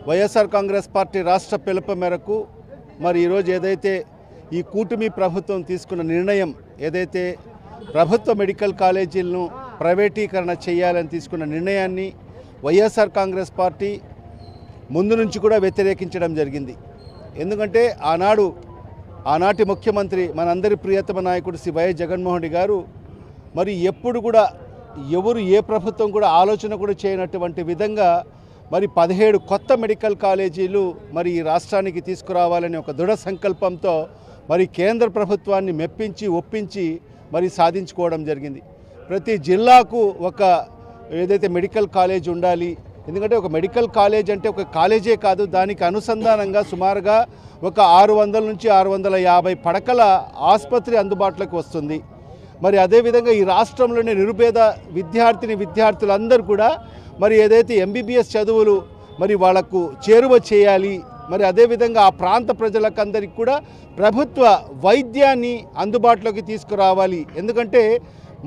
YSR Congress party రాష్ట్ర పిలుపు మేరకు మరి ఈరోజు ఏదైతే ఈ కూటమి ప్రభుత్వం తీసుకున్న నిర్ణయం ఏదైతే ప్రభుత్వ మెడికల్ కాలేజీలను ప్రైవేటీకరణ చేయాలని తీసుకున్న నిర్ణయాన్ని వైఎస్ఆర్ కాంగ్రెస్ పార్టీ ముందు నుంచి కూడా వ్యతిరేకించడం జరిగింది. ఎందుకంటే ఆనాటి ముఖ్యమంత్రి మనందరి ప్రియతమ నాయకుడు శ్రీ వైఎస్ జగన్మోహన్ రెడ్డి గారు మరి ఎప్పుడు కూడా ఎవరు ఏ ప్రభుత్వం కూడా ఆలోచన కూడా చేయనటువంటి విధంగా మరి 17 కొత్త మెడికల్ కాలేజీలు మరి ఈ రాష్ట్రానికి తీసుకురావాలని ఒక దృఢ సంకల్పంతో మరి కేంద్ర ప్రభుత్వాన్ని మెప్పించి ఒప్పించి మరి సాధించుకోవడం జరిగింది. ప్రతి జిల్లాకు ఒక ఏదైతే మెడికల్ కాలేజ్ ఉండాలి. ఎందుకంటే ఒక మెడికల్ కాలేజ్ అంటే ఒక కాలేజే కాదు, దానికి అనుసంధానంగా సుమారుగా ఒక 600 నుంచి 650 పడకల ఆసుపత్రి అందుబాటులోకి వస్తుంది. మరి అదేవిధంగా ఈ రాష్ట్రంలోని నిరుపేద విద్యార్థులందరూ కూడా మరి ఏదైతే ఎంబీబీఎస్ చదువులు మరి వాళ్లకు చేరువ చేయాలి. మరి అదేవిధంగా ఆ ప్రాంత ప్రజలకందరికీ కూడా ప్రభుత్వ వైద్యాన్ని అందుబాటులోకి తీసుకురావాలి. ఎందుకంటే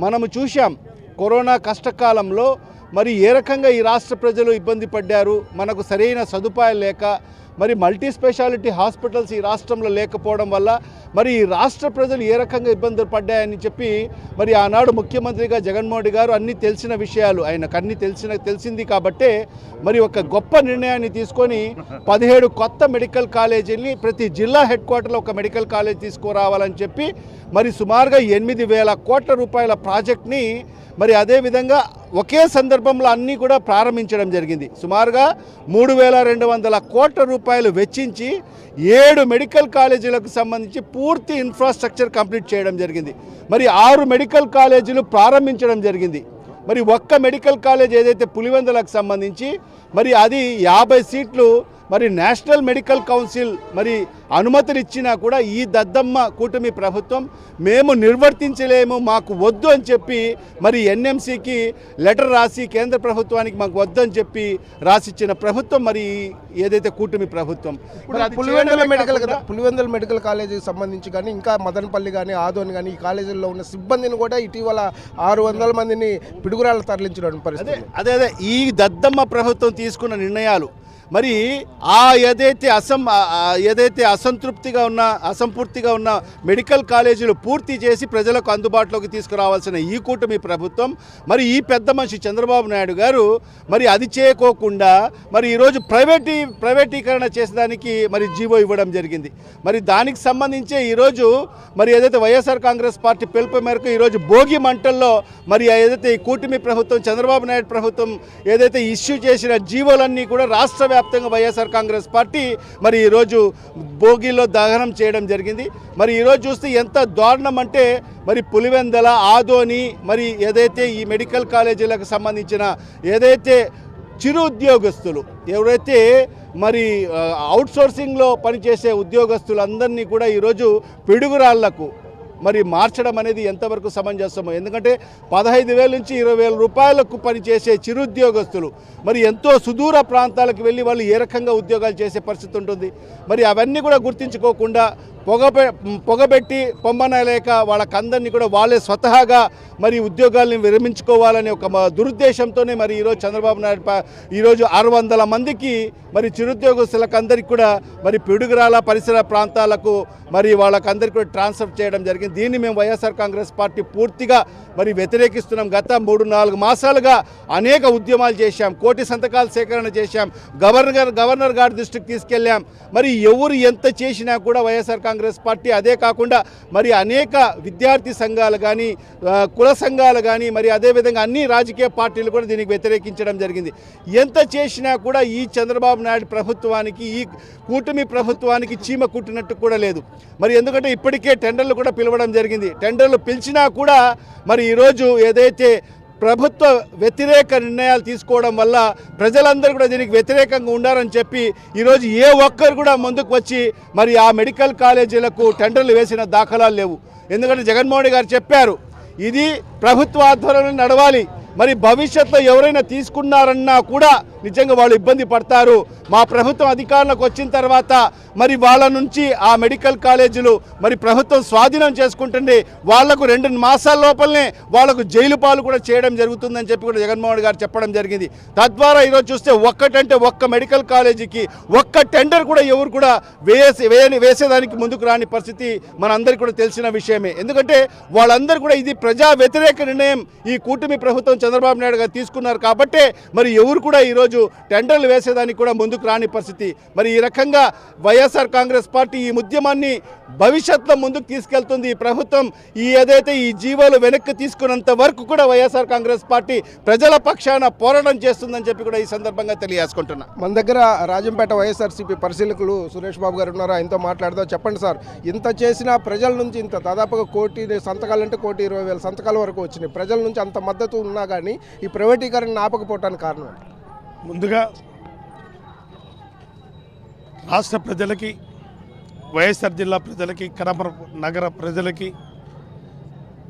మనము చూసాం కరోనా కష్టకాలంలో మరి ఏ రకంగా ఈ రాష్ట్ర ప్రజలు ఇబ్బంది పడ్డారు. మనకు సరైన సదుపాయాలు లేక మరి మల్టీ స్పెషాలిటీ హాస్పిటల్స్ ఈ రాష్ట్రంలో లేకపోవడం వల్ల మరి ఈ రాష్ట్ర ప్రజలు ఏ రకంగా ఇబ్బందులు పడ్డాయని చెప్పి మరి ఆనాడు ముఖ్యమంత్రిగా జగన్మోహన్ రెడ్డి గారు అన్నీ తెలిసిన విషయాలు, ఆయనకు అన్నీ తెలిసింది కాబట్టే మరి ఒక గొప్ప నిర్ణయాన్ని తీసుకొని 17 కొత్త మెడికల్ కాలేజీని ప్రతి జిల్లా హెడ్ క్వార్టర్లో ఒక మెడికల్ కాలేజ్ తీసుకురావాలని చెప్పి మరి సుమారుగా 8,000 కోట్ల రూపాయల ప్రాజెక్ట్ని మరి అదేవిధంగా ఒకే సందర్భంలో అన్నీ కూడా ప్రారంభించడం జరిగింది. సుమారుగా 3,200 కోట్ల రూపాయలు వెచ్చించి 7 మెడికల్ కాలేజీలకు సంబంధించి పూర్తి ఇన్ఫ్రాస్ట్రక్చర్ కంప్లీట్ చేయడం జరిగింది. మరి 6 మెడికల్ కాలేజీలు ప్రారంభించడం జరిగింది. మరి ఒక్క మెడికల్ కాలేజ్ ఏదైతే పులివెందులకు సంబంధించి మరి అది 50 సీట్లు మరి నేషనల్ మెడికల్ కౌన్సిల్ మరి అనుమతులు ఇచ్చినా కూడా ఈ దద్దమ్మ కూటమి ప్రభుత్వం మేము నిర్వర్తించలేము, మాకు వద్దు అని చెప్పి మరి ఎన్ఎంసీకి లెటర్ రాసి కేంద్ర ప్రభుత్వానికి మాకు వద్దు అని చెప్పి రాసిచ్చిన ప్రభుత్వం మరి ఏదైతే కూటమి ప్రభుత్వం. పులివెందుల మెడికల్ కాలేజీకి సంబంధించి కానీ ఇంకా మదనపల్లి కానీ ఆదోని కానీ ఈ కాలేజీల్లో ఉన్న సిబ్బందిని కూడా ఇటీవల 600 మందిని పిడుగురాళ్ళు తరలించడం పరిస్థితి. అదే ఈ దద్దమ్మ ప్రభుత్వం తీసుకున్న నిర్ణయాలు మరి ఏదైతే అసంపూర్తిగా ఉన్న మెడికల్ కాలేజీలు పూర్తి చేసి ప్రజలకు అందుబాటులోకి తీసుకురావాల్సిన ఈ కూటమి ప్రభుత్వం మరి ఈ పెద్ద మనిషి చంద్రబాబు నాయుడు గారు మరి అది చేయకోకుండా మరి ఈరోజు ప్రైవేటీకరణ చేసేదానికి మరి జీవో ఇవ్వడం జరిగింది. మరి దానికి సంబంధించే ఈరోజు మరి ఏదైతే వైఎస్ఆర్ కాంగ్రెస్ పార్టీ పిలుపు మేరకు ఈరోజు భోగి మంటల్లో మరి ఏదైతే ఈ కూటమి ప్రభుత్వం చంద్రబాబు నాయుడు ప్రభుత్వం ఏదైతే ఇష్యూ చేసిన జీవోలన్నీ కూడా రాష్ట్ర వ్యాప్తంగా వైఎస్ఆర్ కాంగ్రెస్ పార్టీ మరి ఈరోజు భోగిలో దహనం చేయడం జరిగింది. మరి ఈరోజు చూస్తే ఎంత దారుణం అంటే మరి పులివెందల ఆదోని మరి ఏదైతే ఈ మెడికల్ కాలేజీలకు సంబంధించిన ఏదైతే చిరు ఉద్యోగస్తులు ఎవరైతే మరి అవుట్సోర్సింగ్లో పనిచేసే ఉద్యోగస్తులందరినీ కూడా ఈరోజు పిడుగురాళ్లకు మరి మార్చడం అనేది ఎంతవరకు సమంజసమో. ఎందుకంటే 15,000 నుంచి 20,000 రూపాయలకు పనిచేసే చిరుద్యోగస్తులు మరి ఎంతో సుదూర ప్రాంతాలకు వెళ్ళి వాళ్ళు ఏ రకంగా ఉద్యోగాలు చేసే పరిస్థితి ఉంటుంది. మరి అవన్నీ కూడా గుర్తించుకోకుండా పొగబెట్టి పొమ్మనలేక వాళ్ళకందరినీ కూడా వాళ్ళే స్వతహాగా మరి ఉద్యోగాలను విరమించుకోవాలనే ఒక దురుద్దేశంతోనే మరి ఈరోజు చంద్రబాబు నాయుడు ఈరోజు 600 మందికి మరి చిరుద్యోగస్తులకందరికీ కూడా మరి పిడుగురాల పరిసర ప్రాంతాలకు మరి వాళ్ళకందరికీ కూడా ట్రాన్స్ఫర్ చేయడం జరిగింది. దీన్ని మేము వైఎస్ఆర్ కాంగ్రెస్ పార్టీ పూర్తిగా మరి వ్యతిరేకిస్తున్నాం. గత 3-4 మాసాలుగా అనేక ఉద్యమాలు చేశాం, కోటి సంతకాల సేకరణ చేశాం, గవర్నర్ గారి దృష్టికి తీసుకెళ్ళాం. మరి ఎవరు ఎంత చేసినా కూడా వైఎస్ఆర్ కాంగ్రెస్ పార్టీ, అదే కాకుండా మరి అనేక విద్యార్థి సంఘాలు కానీ, కుల సంఘాలు కానీ, మరి అదేవిధంగా అన్ని రాజకీయ పార్టీలు కూడా దీనికి వ్యతిరేకించడం జరిగింది. ఎంత చేసినా కూడా ఈ చంద్రబాబు నాయుడు ప్రభుత్వానికి, ఈ కూటమి ప్రభుత్వానికి చీమ కుట్టినట్టు కూడా లేదు. మరి ఎందుకంటే ఇప్పటికే టెండర్లు కూడా పిలవడం జరిగింది. టెండర్లు పిలిచినా కూడా మరి ఈరోజు ఏదైతే ప్రభుత్వ వ్యతిరేక నిర్ణయాలు తీసుకోవడం వల్ల ప్రజలందరూ కూడా దీనికి వ్యతిరేకంగా ఉండాలని చెప్పి ఈరోజు ఏ ఒక్కరు కూడా ముందుకు వచ్చి మరి ఆ మెడికల్ కాలేజీలకు టెండర్లు వేసిన దాఖలాలు లేవు. ఎందుకంటే జగన్మోహన్ రెడ్డి గారు చెప్పారు, ఇది ప్రభుత్వ ఆధ్వర్యంలో నడవాలి. మరి భవిష్యత్తులో ఎవరైనా తీసుకున్నారన్నా కూడా నిజంగా వాళ్ళు ఇబ్బంది పడతారు. మా ప్రభుత్వం అధికారంలోకి వచ్చిన తర్వాత మరి వాళ్ళ నుంచి ఆ మెడికల్ కాలేజీలు మరి ప్రభుత్వం స్వాధీనం చేసుకుంటుంది. వాళ్లకు 2 మాసాల లోపలనే వాళ్లకు జైలు పాలు కూడా చేయడం జరుగుతుందని చెప్పి కూడా జగన్మోహన్ గారు చెప్పడం జరిగింది. తద్వారా ఈరోజు చూస్తే ఒక్క మెడికల్ కాలేజీకి ఒక్క టెండర్ కూడా ఎవరు కూడా వేసేదానికి ముందుకు రాని పరిస్థితి మనందరికీ కూడా తెలిసిన విషయమే. ఎందుకంటే వాళ్ళందరూ కూడా ఇది ప్రజా వ్యతిరేక నిర్ణయం ఈ కూటమి ప్రభుత్వం చంద్రబాబు నాయుడు గారు తీసుకున్నారు కాబట్టి మరి ఎవరు కూడా ఈరోజు టెండర్లు వేసేదానికి కూడా ముందుకు రాని పరిస్థితి. మరి ఈ రకంగా వైఎస్ఆర్ కాంగ్రెస్ పార్టీ ఈ ఉద్యమాన్ని భవిష్యత్తులో ముందుకు తీసుకెళ్తుంది. ఈ ప్రభుత్వం ఏదైతే ఈ జీవోలు వెనక్కి తీసుకున్నంత వరకు కూడా వైఎస్ఆర్ కాంగ్రెస్ పార్టీ ప్రజల పక్షాన పోరాటం చేస్తుందని చెప్పి కూడా ఈ సందర్భంగా తెలియజేసుకుంటున్నా. మన దగ్గర రాజంపేట వైఎస్ఆర్సీపీ పరిశీలకులు సురేష్ బాబు గారు ఉన్నారు, ఆయనతో మాట్లాడదాం. చెప్పండి సార్, ఇంత చేసిన ప్రజల నుంచి ఇంత దాదాపుగా 1 కోటి సంతకాలంటే 1,20,000 సంతకాల వరకు వచ్చినాయి. ప్రజల నుంచి అంత మద్దతు ఉన్నా కానీ ఈ ప్రైవేటీకరణ ఆపకపోవడానికి కారణం? ముందుగా రాష్ట్ర ప్రజలకి, వైఎస్ఆర్ జిల్లా ప్రజలకి, కడప నగర ప్రజలకి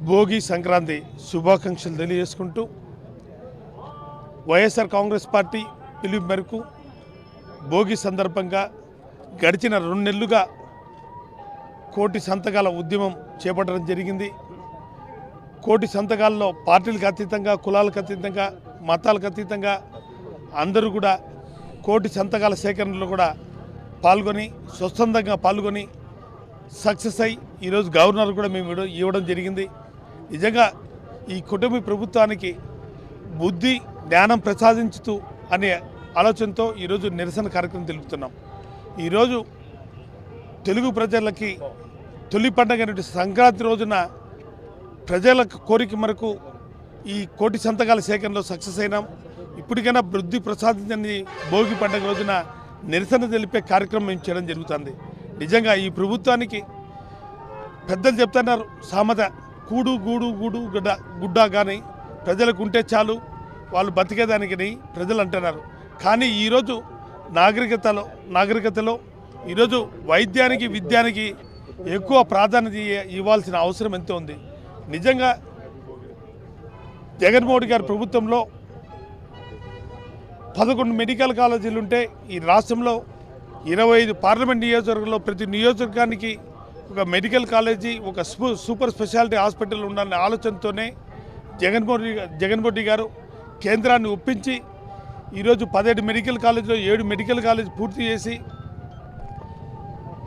భోగి సంక్రాంతి శుభాకాంక్షలు తెలియజేసుకుంటూ, వైఎస్ఆర్ కాంగ్రెస్ పార్టీ పిలుపు మేరకు భోగి సందర్భంగా గడిచిన 2 నెలలుగా 1 కోటి సంతకాల ఉద్యమం చేపట్టడం జరిగింది. 1 కోటి సంతకాల్లో పార్టీలకు అతీతంగా, కులాలకు అతీతంగా, మతాలకు అతీతంగా అందరూ కూడా 1 కోటి సంతకాల సేకరణలో కూడా పాల్గొని, స్వచ్ఛందంగా పాల్గొని సక్సెస్ అయ్యి ఈరోజు గవర్నర్ కూడా మేము ఇవ్వడం జరిగింది. నిజంగా ఈ కుటుంబ ప్రభుత్వానికి బుద్ధి జ్ఞానం ప్రసాదించుతూ అనే ఆలోచనతో ఈరోజు నిరసన కార్యక్రమం తెలుపుతున్నాం. ఈరోజు తెలుగు ప్రజలకి తొలి పండుగ సంక్రాంతి రోజున ప్రజల కోరిక మేరకు ఈ 1 కోటి సంతకాల సేకరణలో సక్సెస్ అయినాం. ఇప్పటికైనా బుద్ధి ప్రసాదించని భోగి పండుగ రోజున నిరసన తెలిపే కార్యక్రమం మేము చేయడం జరుగుతుంది. నిజంగా ఈ ప్రభుత్వానికి పెద్దలు చెప్తున్నారు సామెత, కూడు గూడు గూడు గుడ్డ కానీ ప్రజలకు ఉంటే చాలు వాళ్ళు బతికేదానికి ప్రజలు అంటున్నారు. కానీ ఈరోజు నాగరికతలో ఈరోజు వైద్యానికి, విద్యానికి ఎక్కువ ప్రాధాన్యత ఇవ్వాల్సిన అవసరం ఎంతో ఉంది. నిజంగా జగన్మోహన్ గారి ప్రభుత్వంలో 11 మెడికల్ కాలేజీలు ఉంటే ఈ రాష్ట్రంలో 25 పార్లమెంట్ నియోజకవర్గంలో ప్రతి నియోజకవర్గానికి ఒక మెడికల్ కాలేజీ, ఒక సూపర్ స్పెషాలిటీ హాస్పిటల్ ఉండాలనే ఆలోచనతోనే జగన్మోహన్ రెడ్డి గారు కేంద్రాన్ని ఒప్పించి ఈరోజు 17 మెడికల్ కాలేజీలో 7 మెడికల్ కాలేజీ పూర్తి చేసి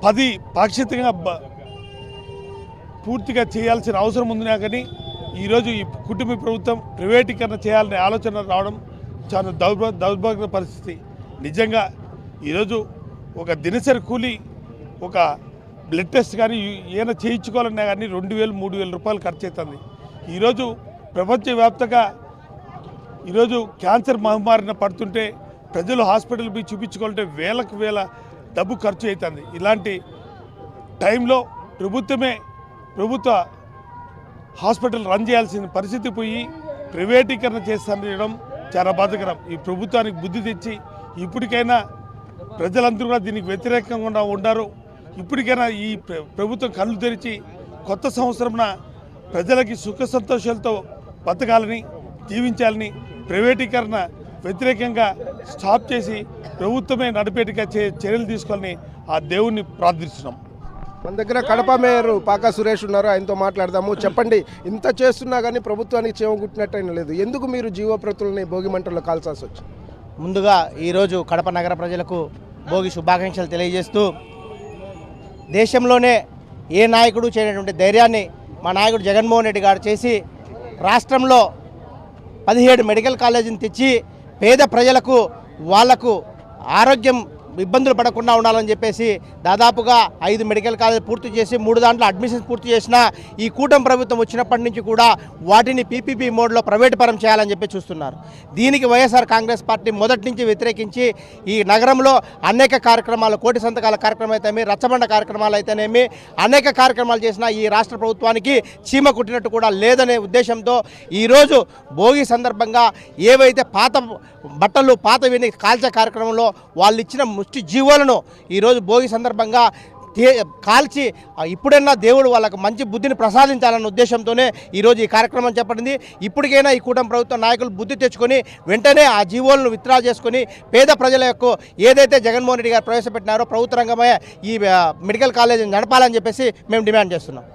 10 పాక్షికంగా పూర్తిగా చేయాల్సిన అవసరం ఉందినా కానీ ఈరోజు ఈ కుటుంబ ప్రభుత్వం ప్రైవేటీకరణ చేయాలనే ఆలోచన రావడం చాలా దౌర్భాగ్య పరిస్థితి. నిజంగా ఈరోజు ఒక దినసరి కూలి, ఒక బ్లడ్ టెస్ట్ కానీ ఏమైనా చేయించుకోవాలన్నా కానీ 2,000-3,000 రూపాయలు ఖర్చు అవుతుంది. ఈరోజు ప్రపంచవ్యాప్తంగా ఈరోజు క్యాన్సర్ మహమ్మారిన పడుతుంటే ప్రజలు హాస్పిటల్ పోయి చూపించుకోవాలంటే వేల డబ్బు ఖర్చు అవుతుంది. ఇలాంటి టైంలో ప్రభుత్వ హాస్పిటల్ రన్ చేయాల్సిన పరిస్థితి పోయి ప్రైవేటీకరణ చేస్తానడం చాలా బాధకరం. ఈ ప్రభుత్వానికి బుద్ధి తెచ్చి ఇప్పటికైనా ప్రజలందరూ కూడా దీనికి వ్యతిరేకంగా ఉన్నారు. ఇప్పటికైనా ఈ ప్రభుత్వం కళ్ళు తెరిచి కొత్త సంవత్సరంన ప్రజలకి సుఖ సంతోషాలతో బతకాలని, జీవించాలని, ప్రైవేటీకరణ వ్యతిరేకంగా స్టాప్ చేసి ప్రభుత్వమే నడిపేట్టుగా చర్యలు తీసుకోవాలని ఆ దేవుణ్ణి ప్రార్థిస్తున్నాం. మన దగ్గర కడప మేయర్ పాకా సురేష్ ఉన్నారు, ఆయనతో మాట్లాడదాము. చెప్పండి, ఇంత చేస్తున్నా కానీ ప్రభుత్వానికి చేమగుట్టినట్టయినా లేదు, ఎందుకు మీరు జీవప్రతుల్ని భోగి మంటల్లో కాల్చాల్సి వచ్చింది? ముందుగా ఈరోజు కడప నగర ప్రజలకు భోగి శుభాకాంక్షలు తెలియజేస్తూ, దేశంలోనే ఏ నాయకుడు చేయనటువంటి ధైర్యాన్ని మా నాయకుడు జగన్మోహన్ రెడ్డి గారు చేసి రాష్ట్రంలో 17 మెడికల్ కాలేజీని తెచ్చి పేద ప్రజలకు వాళ్లకు ఆరోగ్యం ఇబ్బందులు పడకుండా ఉండాలని చెప్పేసి దాదాపుగా 5 మెడికల్ కాలేజ్ పూర్తి చేసి 3 దాంట్లో అడ్మిషన్స్ పూర్తి చేసిన ఈ కూటమి ప్రభుత్వం వచ్చినప్పటి నుంచి కూడా వాటిని పీపీపీ మోడ్లో ప్రైవేట్ పరం చేయాలని చెప్పి చూస్తున్నారు. దీనికి వైఎస్ఆర్ కాంగ్రెస్ పార్టీ మొదటి నుంచి వ్యతిరేకించి ఈ నగరంలో అనేక కార్యక్రమాలు, కోటి సంతకాల కార్యక్రమం అయితేనేమి, రచ్చబండ కార్యక్రమాలు అయితేనేమి అనేక కార్యక్రమాలు చేసిన ఈ రాష్ట్ర ప్రభుత్వానికి చీమ కుట్టినట్టు కూడా లేదనే ఉద్దేశంతో ఈరోజు భోగి సందర్భంగా ఏవైతే పాత బట్టలు పాతవిని కాల్చే కార్యక్రమంలో వాళ్ళు ఇచ్చిన ముష్టి జీవోలను ఈరోజు భోగి సందర్భంగా కాల్చి ఇప్పుడైనా దేవుడు వాళ్ళకు మంచి బుద్ధిని ప్రసాదించాలన్న ఉద్దేశంతోనే ఈరోజు ఈ కార్యక్రమం చేపట్టింది. ఇప్పటికైనా ఈ కూటమి ప్రభుత్వ నాయకులు బుద్ధి తెచ్చుకొని వెంటనే ఆ జీవోలను విత్డ్రా చేసుకొని పేద ప్రజల యొక్క ఏదైతే జగన్మోహన్ రెడ్డి గారు ప్రవేశపెట్టినారో ప్రభుత్వ రంగమే ఈ మెడికల్ కాలేజీని నడపాలని చెప్పేసి మేము డిమాండ్ చేస్తున్నాం.